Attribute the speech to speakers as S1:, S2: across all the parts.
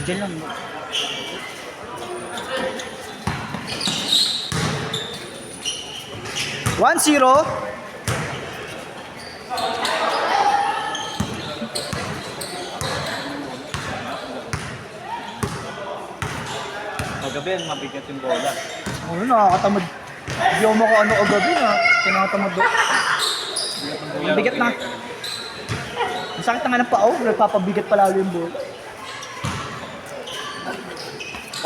S1: Diyan lang. 1-0.
S2: Magabi, mabigat yung bola.
S1: Ano, nakakatamad. Hindi ako makaano kagabi na. Kinakatamad doon. Ang bigat na. Ang sakit na nga ng pao. Nagpapabigat pa lalo yung bola.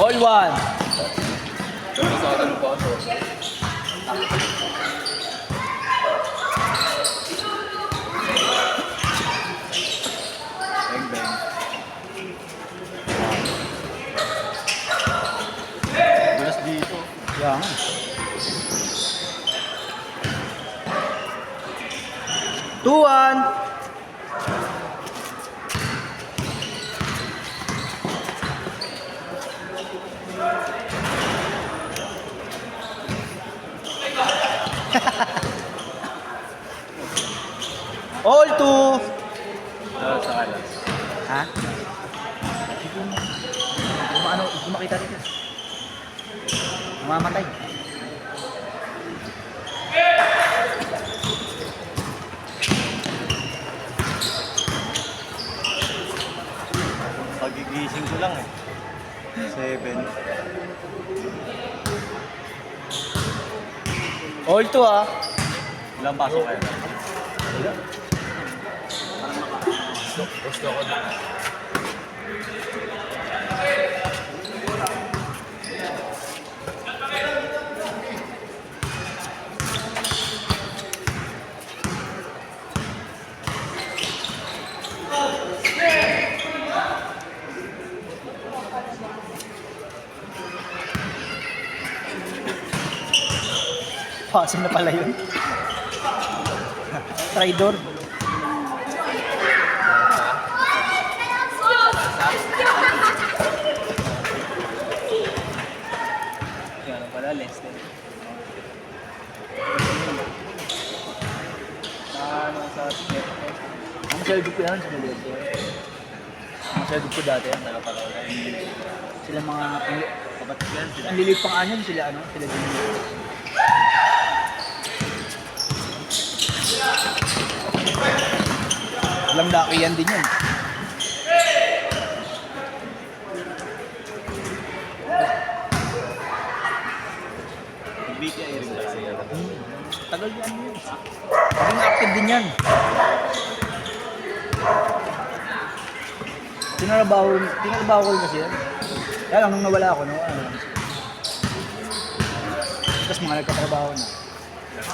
S1: All one.
S2: Bang, bang. Bulas dito.
S1: Yan. Tuan. All two.
S2: Sa kalas.
S1: Ha? Hindi makita dito. Mamamatay.
S2: Pagigising ko lang eh. 7.
S1: All two ah.
S2: Ilang pasok kayo?
S1: Pasim na pala yun. Traidor.
S2: Ano pala, less din. Sa step.
S1: Ang masyado ko yan sa maliit ko. Ang masyado ko dati.
S2: Nagapalawalan.
S1: Sila mga...
S2: Kapatid yan sila.
S1: Ang lilit pang anyan sila ano? Sila din. Alam laki yan din yun.
S2: BTI rin ba siya?
S1: Tagal yan yun. Maging active din yan. Tinarabaho ko rin kasi yan. Kaya lang nung nawala ako, tapos mga nagkatrabaho na.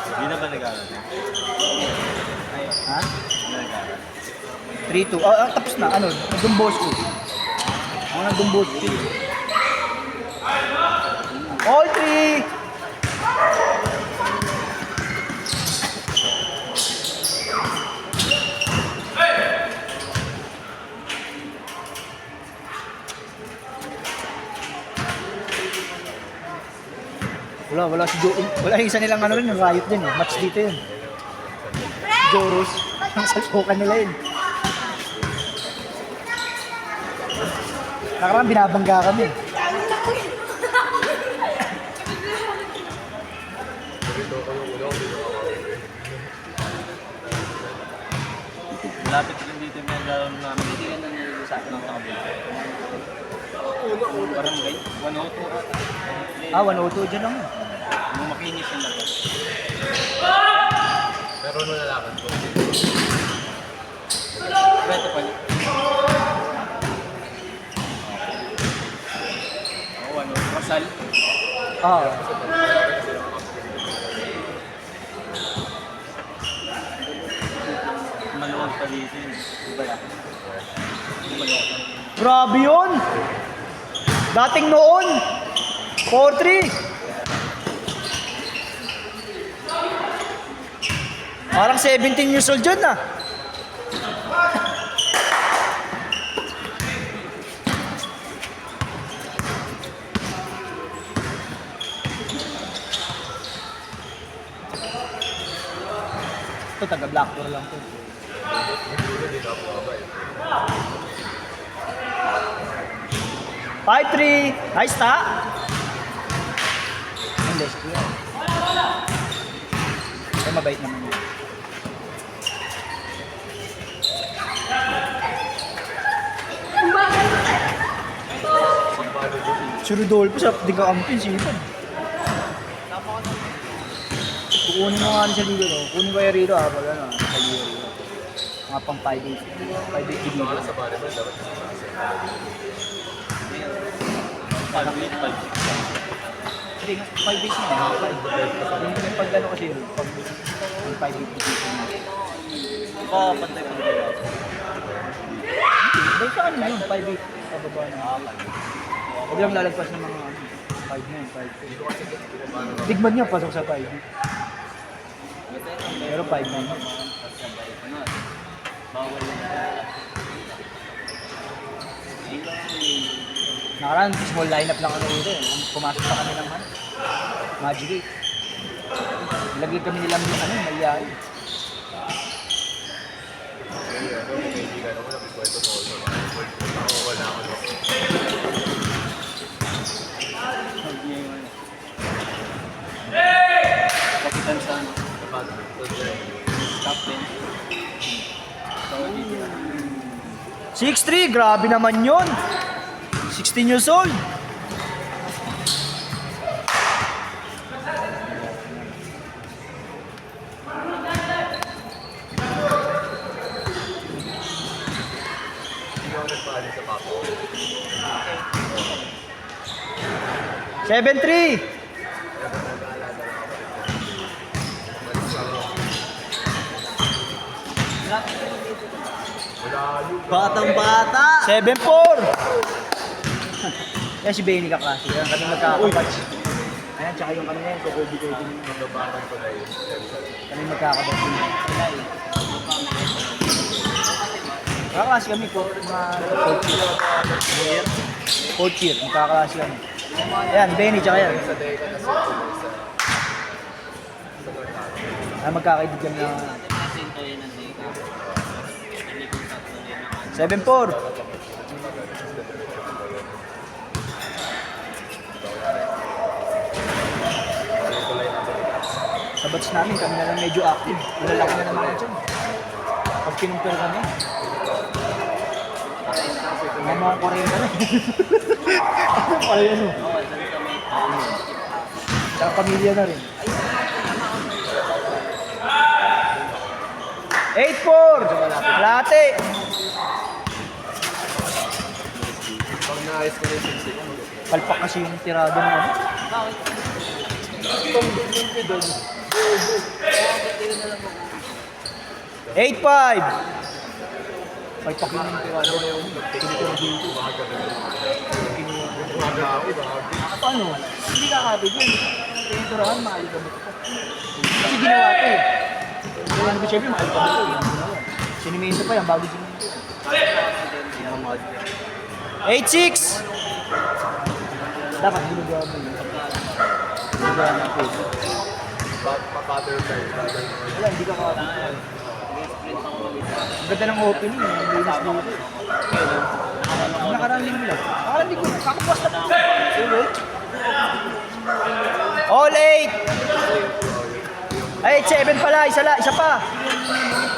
S2: Hindi na ba nag-aaral?
S1: Ha?
S2: Hindi na nag-aaral.
S1: 3-2. Tapos na. Ano? Nagdumbos ko. Mga nagdumbos ko. All three! Wala si Joe. Wala yung isa nilang ano rin, yung riot din eh. Match dito yun. Joros. Ang salpukan nila yun. Nakaraan binabangga kami.
S2: Malapit rin dito yung naglaro namin. Hindi ka na sa akin ng takabila. Barangay. 102.
S1: 102 dyan lang.
S2: Nung makinis yung labas. Pero ano nalakan ko? Ito pala. Oo, ano? Kasal.
S1: Oo.
S2: Maluwag pa dito yun. Diba yan? Maluwag.
S1: Grabe yun! Dating noon! 4-3! Parang 17 years old yun ah! Ito, taga Blackpool lang to. 5-3. Nice ta. Ang less ko yan. Ay, mabait naman yun. Si Rodolfo, sa di ka ampin, sipad. Kukunin mo nga rin sa liga, no? Kunin ko yung Rito, ha? Pag ano, sa liga. Mga pang 5-8. 5-8 liga.
S2: Sa volleyball, dapat
S1: Parang 5-6. Hindi nga, 5-8 na. Yung pag ano kasi yun, pag 5-8 liga.
S2: pantay-pantay.
S1: Dahil sa ano yun, 5-8. Pababa na. Huwag lang lalagpas ng mga 5-9, 5-8. Tigman niya, pasok sa 5-8. Pero 5-9.
S2: Bawal lang.
S1: Nakaraan, small lineup lang ano dito eh. Pumasok sa kanilang ano, Magic 8. Ilagay kami nilang ano, mayay.
S2: Kapitan sa ano? Top 10.
S1: 6'3", grabe naman yun. 16 years old.
S2: Hindi ako nagpahali sa papa.
S1: 7'3".
S2: Batang bata!
S1: 7'4". Yan si Benny kaklase. Yan kami magkakabatch. Ayan, tsaka yung kami ngayon, Kobe din.
S2: Nagbabatang ko na yun.
S1: Kami magkakabatch din. Kakaklase kami, coach year. Coach year, magkakaklase kami. Ayan, Benny, tsaka yan.
S2: Sa Deca na sa
S1: Ayan, magkakaibigan na 7'4". Sa batch namin, kami na lang medyo active. Lalaki na naman dyan. Pag kinumpir kami. Mga 40 na. Ano yun o? Tsaka pamilya na rin. 8'4". Malate.
S2: pag naayos ko na yung siksi ko.
S1: Palpak kasi yung tirado ng ano.
S2: Itong yung doon.
S1: 8'5". Palpak yun yung tirado na yun. Tinitira dito. Paano? Hindi kakabig yun. Tinitirahan, maalikabot ko. Kasi ginawa ko eh. Kaya ano ko syempre, maalikabot ko. Sinimento pa yan, bago sinimento. 8'6". Dapat ginugawa mo yun. Ginugawa mo po.
S2: Pa-butterfly.
S1: Wala, hindi ka kakabig. Ang ganda ng opening, ang linis dito. Nakaraan linggo lang. Nakaraan linggo lang. Kakapuas na po. All 8! Ay, 7 pala. Isa pa.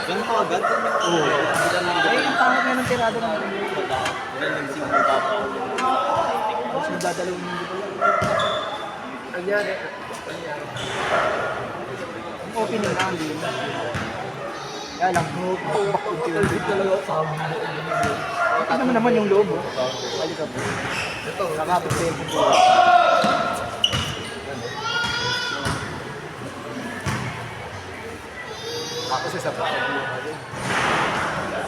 S2: Ganun pa agad? Oo.
S1: Ay, ang pangit nga ng tirado ng
S2: Wala nang simple papa.
S1: Tapos nagdadalawang linggo pala.
S2: Nangyari.
S1: Ang opening na, hindi na. Kaya lang, bakit talaga ako. Tignan mo naman yung loob, oh. Balik ka po.
S2: Ito.
S1: Nakapit pa yung po.
S2: Tapos isa pa.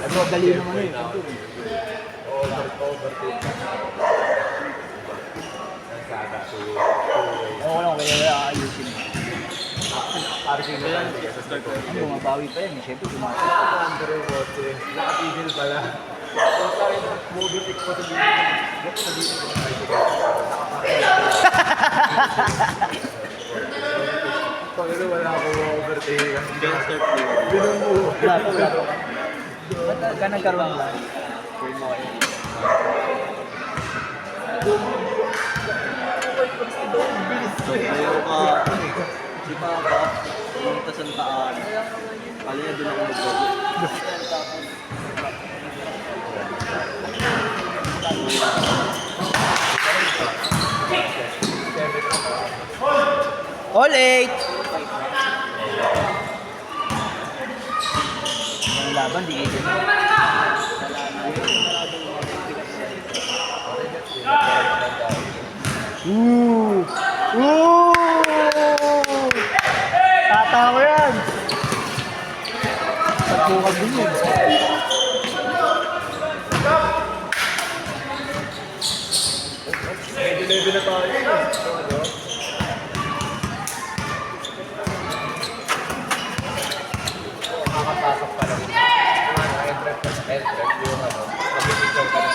S1: Ito, dali naman yun.
S2: Overtake. Nagsada.
S1: Ewan ko lang, kaya ayusin. Para sa inyo lang. Ang bumabawi pa yan, siyempre bumabawi.
S2: Nakatigil pala. Overtake pa sa dito. Pagkano wala akong overtake. Bilang mo.
S1: Wala pa. Ba't ka nagkaroon ba?
S2: Ayaw ka. Si Papa, pumunta sa taan. Kala niya doon ako magbago.
S1: All 8! Ang laban, di kayo. Ooh! Ooh! Tatawa yan! Pagbukas din yun.
S3: Level na tayo. Makakapasok pa lang. Yung ano, mag-picture ka na.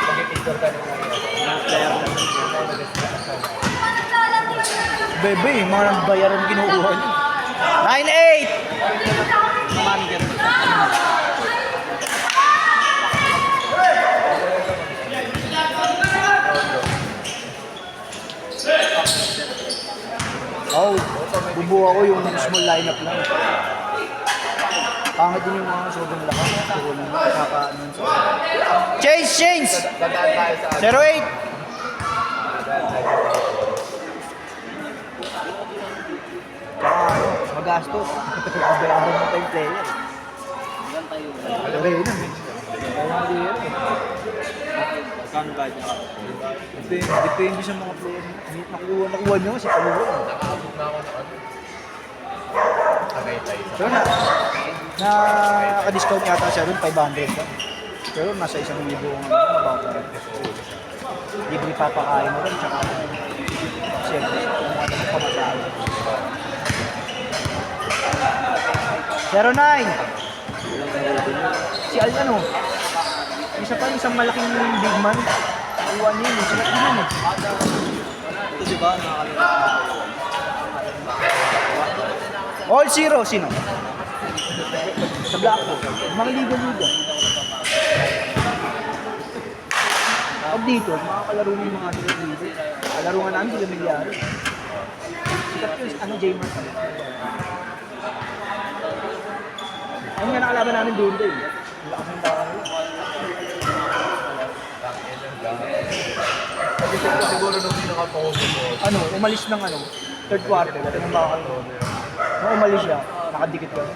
S3: Mag-picture ka na.
S1: Bebe, mga nagbayaran kinukuha niyo. 9-8! Oh, bubuo ako yung small lineup lang. Pangit din yung mga sobrang lakas. Siguro na nakakaano. Change!
S3: Dadaan tayo sa
S1: 0-8! Magastos. Abay-abay mo tayong player. Okay na.
S2: Kano ba niya?
S1: Depende sa mga player. Nakuha nyo kasi paluwa.
S3: nakaabot na ako na ano. Tagaytay sa
S1: Pero naka-discount yata siya rin, 500 pa. Pero nasa 1,000 ang mababa. Libre papakain mo rin, tsaka siyempre, pamasahe. 09! Si Al ano? Isa pa isang malaking big man. Iwan niya yun, silat din yun eh.
S2: Ito di ba?
S1: All zero, sino? Sa Blackpool. Mga liga-liga. Pag dito, makakalaro mo yung mga liga. Kalaro nga namin sila milyari. Sikat yun, ano, J-Mart. Ayun nga nakalaban namin doon din. Lakas ng tao.
S3: siguro nung pinaka-post ko.
S1: Ano, umalis ng ano, third quarter. Dati ng bakal. Nung umalis siya, nakadikit ka.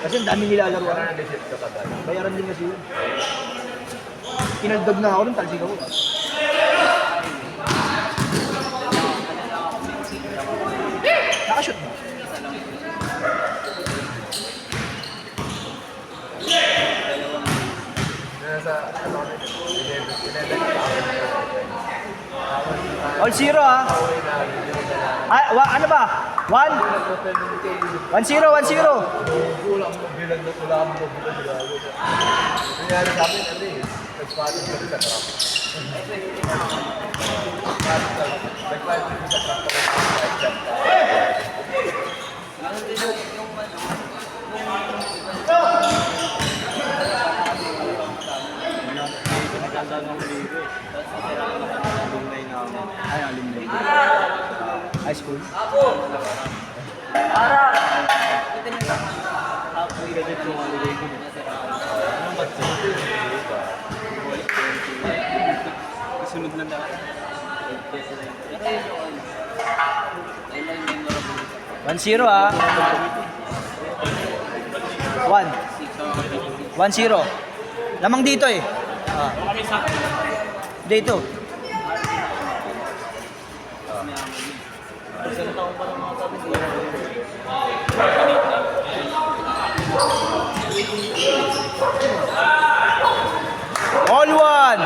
S1: Kasi ang dami nilalaruan.
S3: Visit ka pa dahil.
S1: Bayaran din kasi yun. Kinaldag na ako nung talsik ako. Nakashoot mo.
S3: Nasa, ano, 11
S1: All zero ah. Ano ba? 1? 1-0, 1-0.
S3: Kulang mo bilang na kulang mo bilang. Nangyari sa amin, ano eh, nag-spotted kami sa truck. Nag-spotted kami sa truck.
S2: Pinaganda ng ligo eh. Tapos nasiraan naman ng alumni namin.
S1: Ay, alumni. High school.
S2: Halfway gadget yung mga ligo. Anong ba't sunod? Sunod na daw.
S1: 1-0 ah. 1-0. Lamang dito eh. Dito.
S2: Isang taon pa lang mga sabi nila.
S1: All one.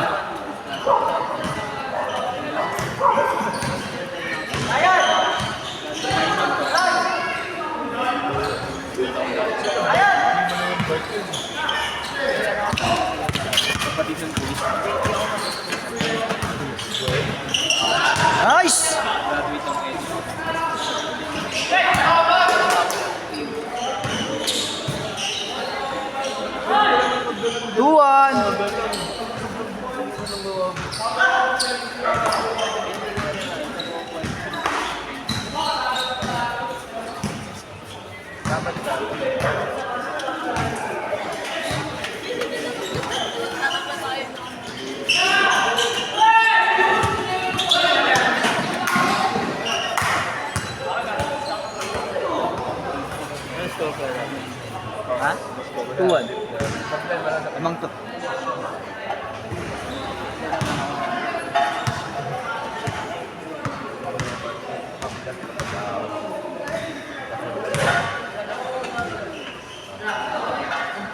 S2: Kapatid ng pulis.
S3: Dapat ka.
S2: Ano score ko lang?
S1: Ha? 2-1. Amang to.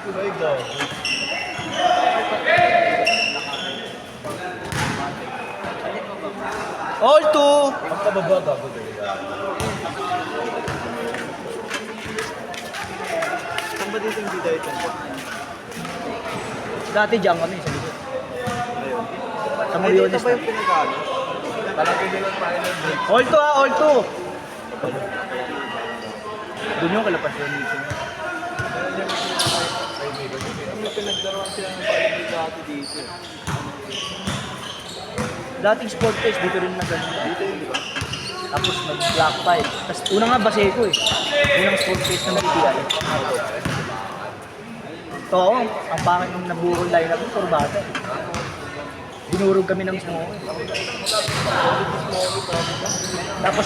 S3: Tuloy daw.
S1: All 2!
S3: Ang kababa gago talaga.
S2: Saan ba dito hindi tayo ito?
S1: Dati dyan kami sa likod.
S2: Ayun.
S1: Sa
S2: Ay,
S1: Moriones
S2: dito ba
S1: na.
S2: yung pinagano?
S3: Palagi nila tayo ng break.
S1: All 2 ah, all 2! Doon yung kalapas yun dito.
S2: May pinagdaruan sila ng paligid dati dito.
S1: Dating sport face, dito rin na ganun.
S2: Dito yun, di ba?
S1: Tapos mag-black fight. Tapos una nga Baseco eh. Unang sport face ng BPI. Oo, ang pangit nung nabuhol line-up ng puro bata eh. Dinurog kami ng smoke. Tapos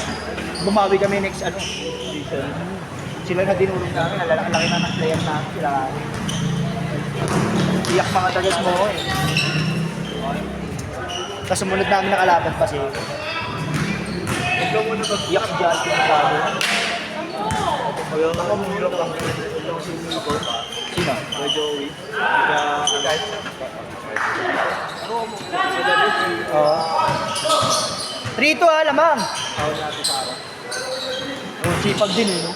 S1: bumawi kami next ano, season. Sila na dinurog namin, ang laki na ng player namin, sila kami. Iyak mga taga smoke eh. Tapos sumunod namin nakalaban pa siya.
S3: Ikaw muna ba?
S1: Iyak si Jalti na bago.
S2: Kaya nga mura pa. Yung sino ko pa.
S1: Sino?
S2: Kay Joey. Kaya
S1: Oo. 3-2 ah, lamang.
S2: tawag natin sa araw.
S1: Oh, sipag din eh, no?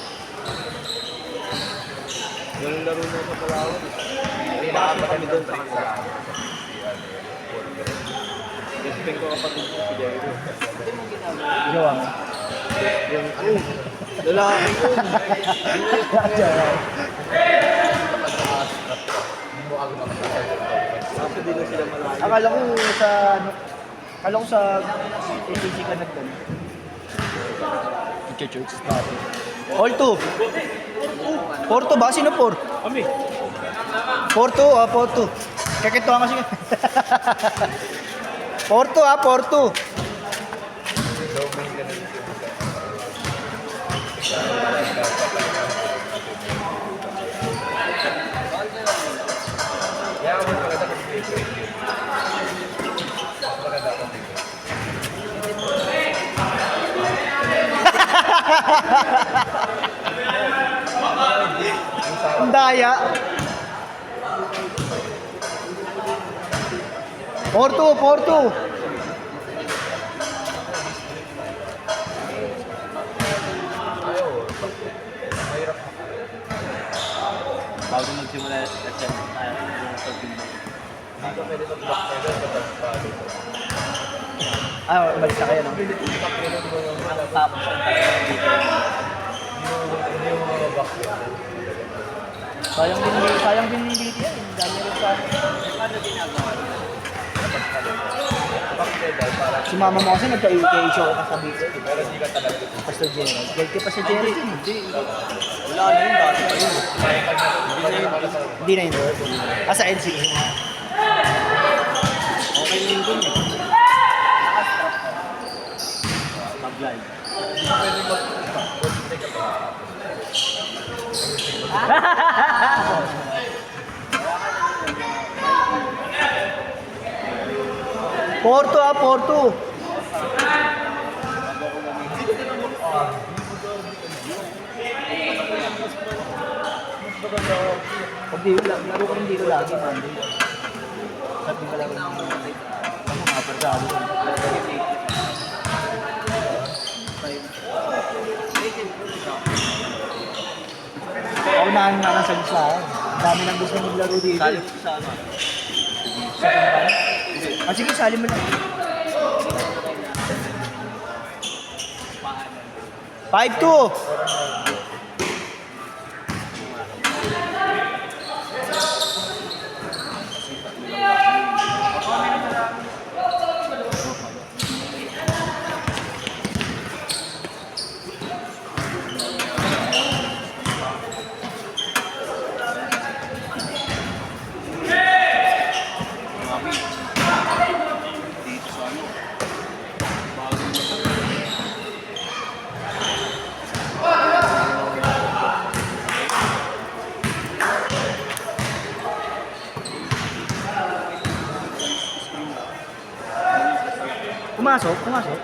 S2: Ganun laro na sa Palawan. Nakakapa kami doon sa kanila. Respect ko kapatid ko si Jairo.
S1: Jowa mo.
S2: Yung lalaki ko.
S3: Hindi mo agad makasakay.
S2: Kaso di na sila malayo.
S1: Akala ko sa ano, akala ko sa ACC ka nagdala. Church natin. All 2. 4-2 ba? Sino 4?
S2: Kami.
S1: 4-2, ah, 4-2. Kakito nga kasi. 4-2 ah, 4-2.
S3: Kaya ako maganda kasi dito. Maganda ako dito.
S1: Ang daya. 4-2, 4-2.
S3: Ayaw. Mahirap.
S2: Bago magsimula SM tayo yung pag-ibig.
S3: Hindi ka pwede mag-block kayo kapag palo.
S1: Ah, umalis na kayo, no?
S2: Tapos ang tayo dito.
S3: Hindi mo mag-block yun.
S1: Sayang din yung dito yan. Dami rin sa
S2: Paano ginagawa?
S3: Bakit kayo dahil para
S1: si mama mo kasi nagka-show ka sa Bicol.
S3: pero hindi ka talaga.
S1: Pastor Jerry. Guilty pa si Jerry.
S2: Hindi. Wala na yun dati pa yun.
S1: Hindi na yun. Ah, sa NCA.
S2: Okay na yun dun eh. Mag-live.
S3: Pwede mag...
S1: Porto ah, Porto. Pag di laro ka rin dito lagi, Monday. Sabi ka lang ng mga persado. Paunahan nga lang sa isa. Dami nang gusto maglaro dito.
S2: Sali mo sa ano?
S1: Sa kampanya. Ah, sige, sali mo lang. 5-2. Pumasok, pumasok.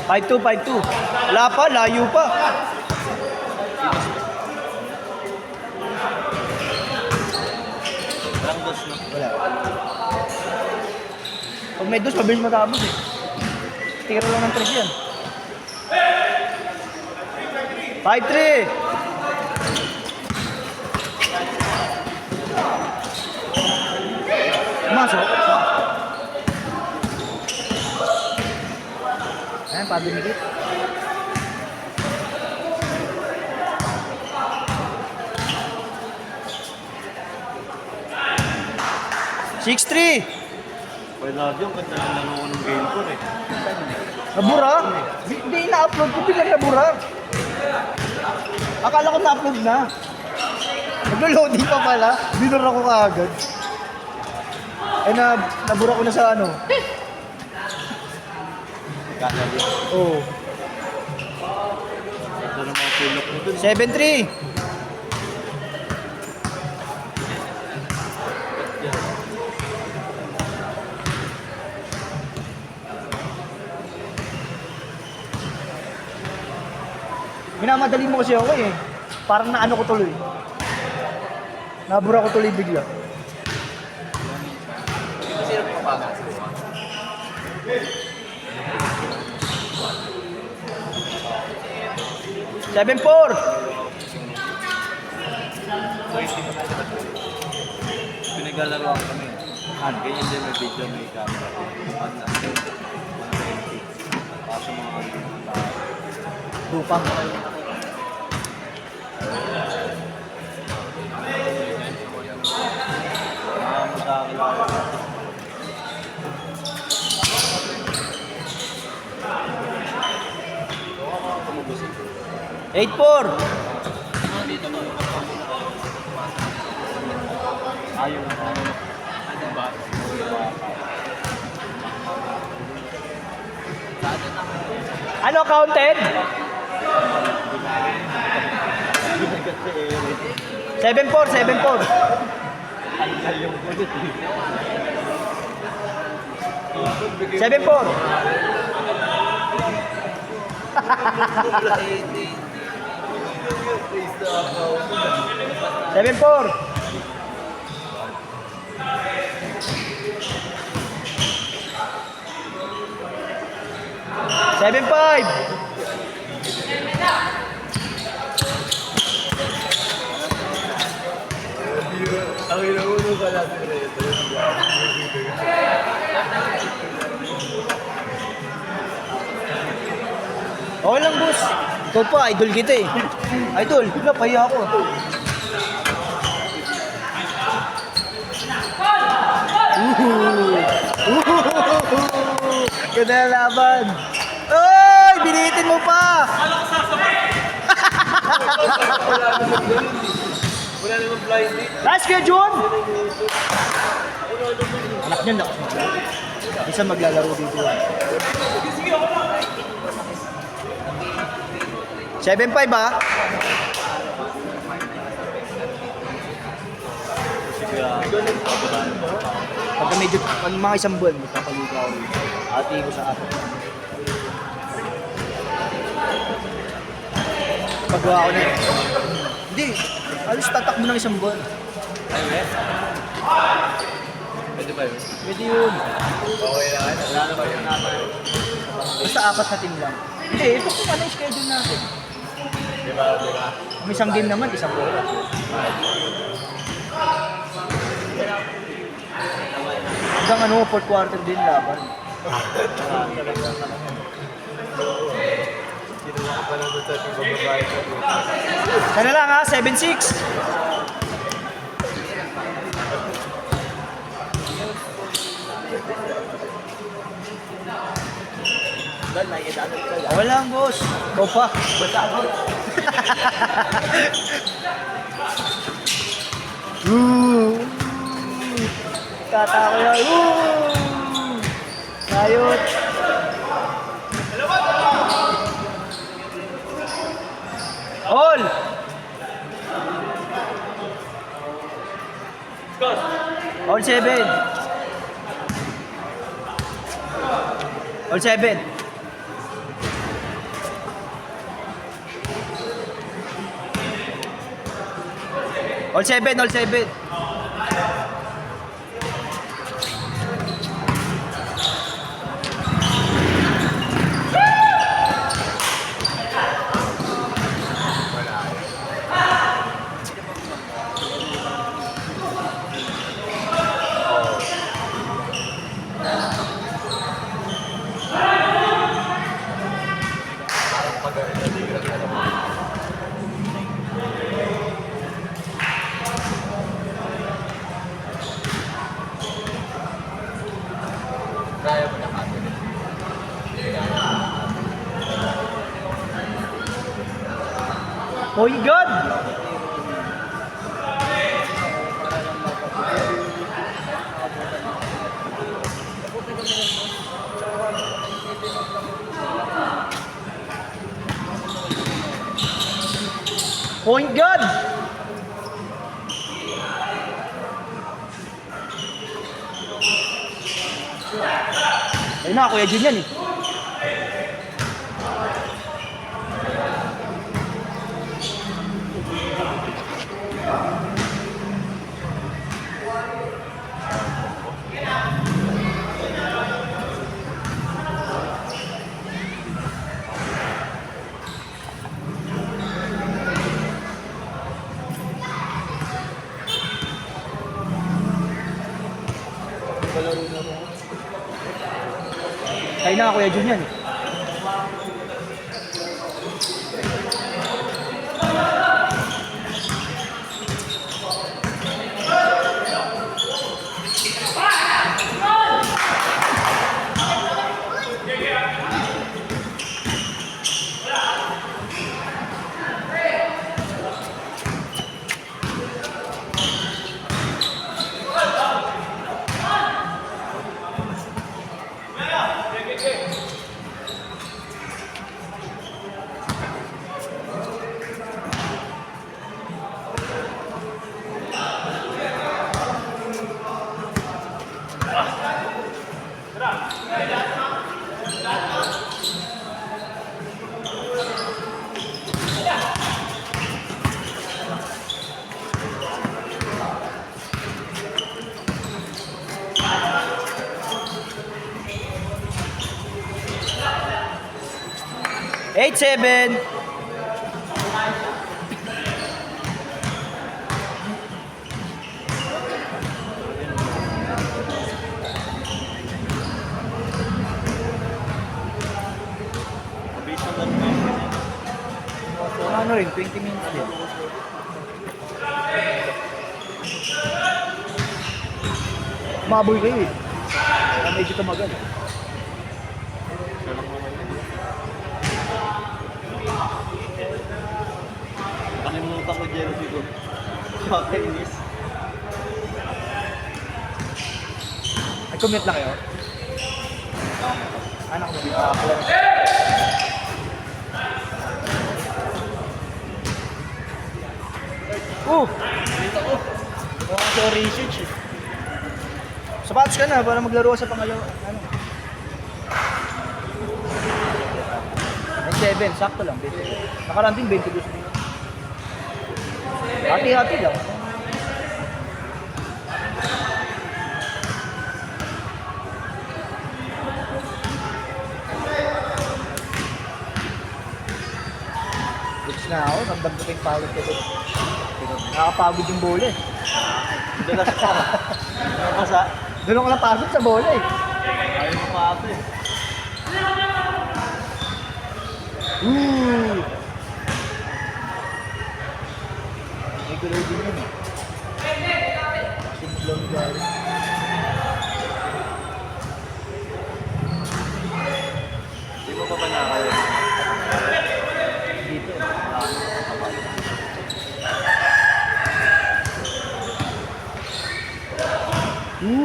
S1: Five two, 5-2. Wala pa, layo pa.
S2: Walang dos na.
S1: Wala. Pag may dos, mabilis matapos eh. Tira lang ng 3 yan. 5-3. Pumasok. Ayan, pabinigit. Six three.
S2: Pwede yung ganda ng laro ko ng game ko eh.
S1: Nabura? Hindi na-upload ko, biglang nabura. Akala ko na-upload na. Naglo-loading pa pala. Binura ko kaagad. Eh nabura ko na sa ano.
S2: Kakabi.
S1: Oo.
S2: Ito na mga tulok mo dun.
S1: 7-3. Minamadali mo kasi ako eh. Parang naano ko tuloy. Nabura ko tuloy bigla.
S3: Sino pumapaga?
S1: 7-4.
S2: Pinaglalaroan kami. Ganyan din may video, may camera. Pag na 120. Kaso mga
S1: Dupang.
S2: magkakalala.
S1: 8-4.
S2: Ayaw na.
S1: Ano counted? 7-4, 7-4. Seven four. Seven four. Seven five.
S3: Ang inuuno ka natin rito.
S1: Okay lang, boss. Ikaw pa, idol kita eh. Idol, bigla pahiya ako. Ganda na laban. Oy! Binitin mo pa!
S3: Wala naman blind date.
S1: Last kaya, Jun! Anak niya, lakas maglaro. Isa maglalaro dito. 7-5 ba? Pagka medyo, mga isang buwan, magpapaligo ako dito. Ati ko sa atin. Pagawa ako na eh. Hindi, alis tatakbo ng isang buwan.
S3: Pwede ba yun?
S1: Pwede yun.
S3: Okay na. Wala na ba yun?
S1: Basta 4 na team lang. Hindi, ito kung ano yung schedule natin.
S3: Di ba? Di ba?
S1: Kung isang game naman, isang oras. Hanggang ano, fourth quarter din laban.
S3: Kinuha ko pa lang doon sa ating bababae ko.
S1: Sana lang ha, 7-6. Okay lang, boss. Ikaw pa. Basta ako. Tatako yan. Ayot. All. All 7. All 7. All 7, all 7.
S3: Kaya mo na kami.
S1: Oh my God! Oh my God! Ayun na, Kuya Jun yan eh. Ayun na, Kuya Jun yan eh. Eight, 7.
S2: Mabilis na ganun.
S1: Ano rin, 20 minutes din. Maboy kayo eh. Kaya medyo tumagal.
S2: Nakalimutan ko jersey ko. Nakakainis.
S1: Ay, commute na kayo? Anak mo dito. Dito ko. Sa research eh. Sapatos ka na para maglaro ka sa pangalawa. Ano? Ay, 7. Sakto lang. 20. Nakaranting 22. Hati-hati lang. Goods na ako. Nagdam ko yung pagod ko. Nakakapagod yung bola eh.
S2: Dalas pa. Nakapasa.
S1: Doon ako napagod sa bola eh.
S2: Ayaw mo pa ito eh.
S1: May gulay din yun eh. Simple lang gari.
S2: Di mo pa ba nakakaya?
S1: Dito eh.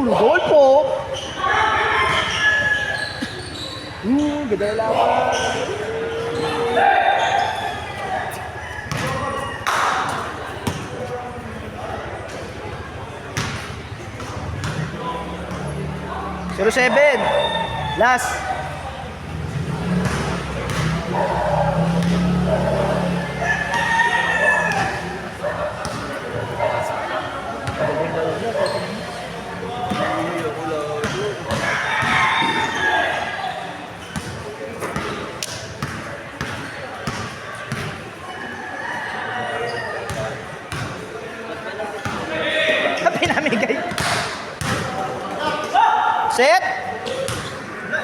S1: Goal po! Ganda lang. 07. Last. Pinamigay. Set.